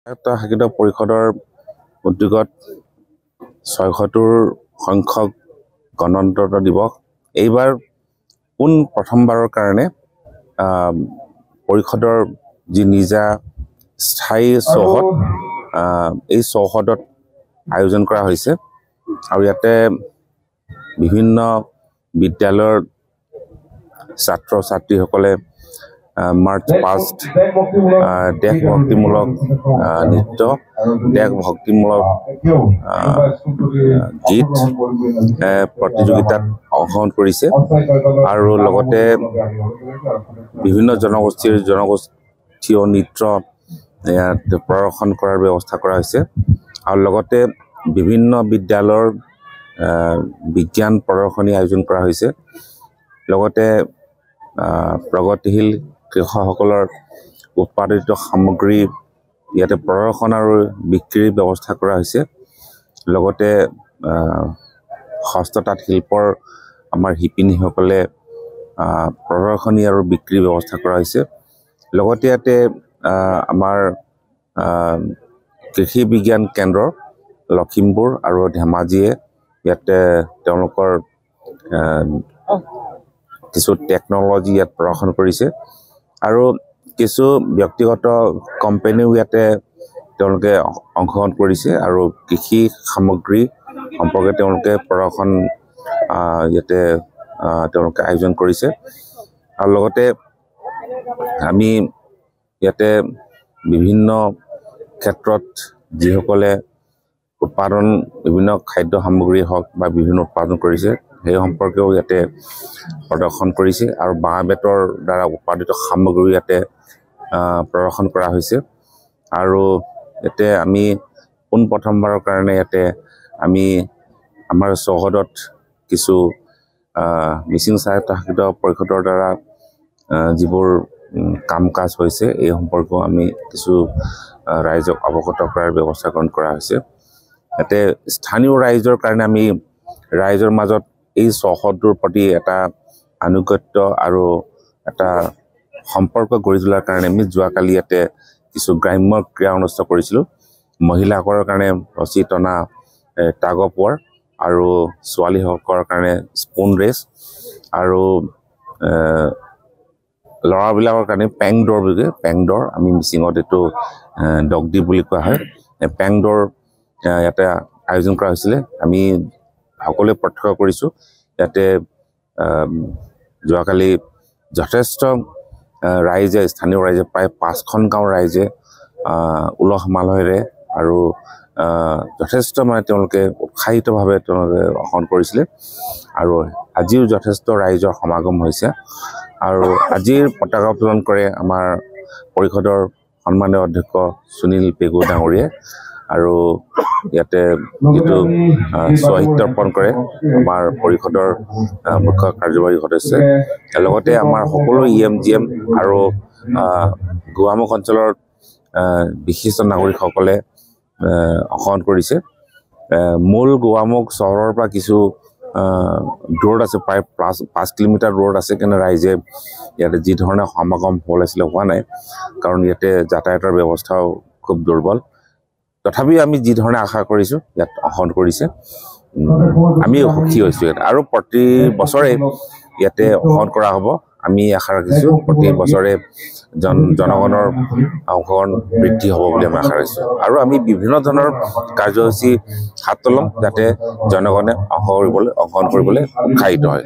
শাসিত পৰিষদৰ উদ্যোগত ৬০০ৰ সংখ্যক গণতন্ত্ৰ দিৱস এইবাৰ প্ৰথমবাৰৰ কাৰণে পৰিষদৰ যি নিজা স্থায়ী চৌহদ এই চৌহদত আয়োজন কৰা হৈছে আৰু ইয়াতে বিভিন্ন বিদ্যালয়ৰ ছাত্ৰ ছাত্ৰীসকলে মাৰ্চ পাষ্ট দেশভক্তিমূলক নৃত্য দেশভক্তিমূলক গীত প্ৰতিযোগিতাত অংশগ্ৰহণ কৰিছে আৰু লগতে বিভিন্ন জনগোষ্ঠীয় নৃত্য ইয়াত প্ৰদৰ্শন কৰাৰ ব্যৱস্থা কৰা হৈছে আৰু লগতে বিভিন্ন বিদ্যালয়ৰ বিজ্ঞান প্ৰদৰ্শনী আয়োজন কৰা হৈছে লগতে প্ৰগতিশীল কৃষকসকলৰ উৎপাদিত সামগ্ৰী ইয়াতে প্ৰদৰ্শন আৰু বিক্ৰীৰ ব্যৱস্থা কৰা হৈছে লগতে হস্ততাঁত শিল্পৰ আমাৰ শিপিনীসকলে প্ৰদৰ্শনী আৰু বিক্ৰীৰ ব্যৱস্থা কৰা হৈছে লগতে ইয়াতে আমাৰ কৃষি বিজ্ঞান কেন্দ্ৰ লখিমপুৰ আৰু ধেমাজিয়ে ইয়াতে তেওঁলোকৰ কিছু টেকনলজি ইয়াত প্ৰদৰ্শন কৰিছে আৰু কিছু ব্যক্তিগত কোম্পানীও ইয়াতে তেওঁলোকে অংশগ্ৰহণ কৰিছে আৰু কৃষি সামগ্ৰী সম্পৰ্কে তেওঁলোকে প্ৰদৰ্শন ইয়াতে তেওঁলোকে আয়োজন কৰিছে আৰু লগতে আমি ইয়াতে বিভিন্ন ক্ষেত্ৰত যিসকলে উৎপাদন বিভিন্ন খাদ্য সামগ্ৰী হওক বা বিভিন্ন উৎপাদন কৰিছে সেই সম্পৰ্কেও ইয়াতে প্ৰদৰ্শন কৰিছে আৰু বাঁহ বেতৰ দ্বাৰা উৎপাদিত সামগ্ৰী ইয়াতে প্ৰদৰ্শন কৰা হৈছে আৰু ইয়াতে আমি প্ৰথমবাৰৰ কাৰণে ইয়াতে আমি আমাৰ চৌহদত কিছু মিচিং স্বায়ত্তশাসিত পৰিষদৰ দ্বাৰা যিবোৰ কাম কাজ হৈছে এই সম্পৰ্কেও আমি কিছু ৰাইজক অৱগত কৰাৰ ব্যৱস্থা গ্ৰহণ কৰা হৈছে ইয়াতে স্থানীয় ৰাইজৰ কাৰণে আমি ৰাইজৰ মাজত এই চৌহদটোৰ প্ৰতি এটা আনুগত্য আৰু এটা সম্পৰ্ক গঢ়ি তোলাৰ কাৰণে আমি যোৱাকালি ইয়াতে কিছু গ্ৰাম্য ক্ৰীড়া অনুষ্ঠিত কৰিছিলোঁ মহিলাসকলৰ কাৰণে ৰছী টনা টাগ অফ ৱাৰ আৰু ছোৱালীসকলৰ কাৰণে স্পুন ৰেচ আৰু ল'ৰাবিলাকৰ কাৰণে পেং দৌৰ বুলি কয় পেং দৌৰ আমি মিচিঙত এইটো ডগদি বুলি কোৱা হয় পেং দৌৰ ইয়াতে আয়োজন কৰা হৈছিলে আমি সকলোৱে প্ৰত্যক্ষ কৰিছোঁ ইয়াতে যোৱাকালি যথেষ্ট ৰাইজে স্থানীয় ৰাইজে প্ৰায় 5খন গাঁৱৰ ৰাইজে উলহ মালহেৰে আৰু যথেষ্ট মানে তেওঁলোকে উৎসাহিতভাৱে তেওঁলোকে অংশগ্ৰহণ কৰিছিলে আৰু আজিও যথেষ্ট ৰাইজৰ সমাগম হৈছে আৰু আজিৰ পতাকা উত্তোলন কৰে আমাৰ পৰিষদৰ সন্মানীয় অধ্যক্ষ সুনীল পেগু ডাঙৰীয়াই আৰু ইয়াতে যিটো সাহিত্য অৰ্পণ কৰে আমাৰ পৰিষদৰ মুখ্য কাৰ্যবাহী সদস্যই লগতে আমাৰ সকলো EM আৰু গোৱামুখ অঞ্চলৰ বিশিষ্ট নাগৰিকসকলে অংশগ্ৰহণ কৰিছে মূল গোৱামুখ চহৰৰ পৰা কিছু দূৰত আছে প্ৰায় 5 কিলোমিটাৰ দূৰত আছে কিন্তু ৰাইজে ইয়াতে যি ধৰণে সমাগম হ'ব লাগিছিলে হোৱা নাই কাৰণ ইয়াতে যাতায়াতৰ ব্যৱস্থাও খুব দুৰ্বল তথাপিও আমি যি ধৰণে আশা কৰিছোঁ ইয়াত অংশগ্ৰহণ কৰিছে আমি সুখী হৈছোঁ ইয়াত আৰু প্ৰতি বছৰে ইয়াতে অংশগ্ৰহণ কৰা হ'ব আমি আশা ৰাখিছোঁ প্ৰতি বছৰে জনগণৰ অংশগ্ৰহণ বৃদ্ধি হ'ব বুলি আমি আশা ৰাখিছোঁ আৰু আমি বিভিন্ন ধৰণৰ কাৰ্যসূচী হাতত ল'ম যাতে জনগণে অংশগ্ৰহণ কৰিবলৈ উৎসাহিত হয়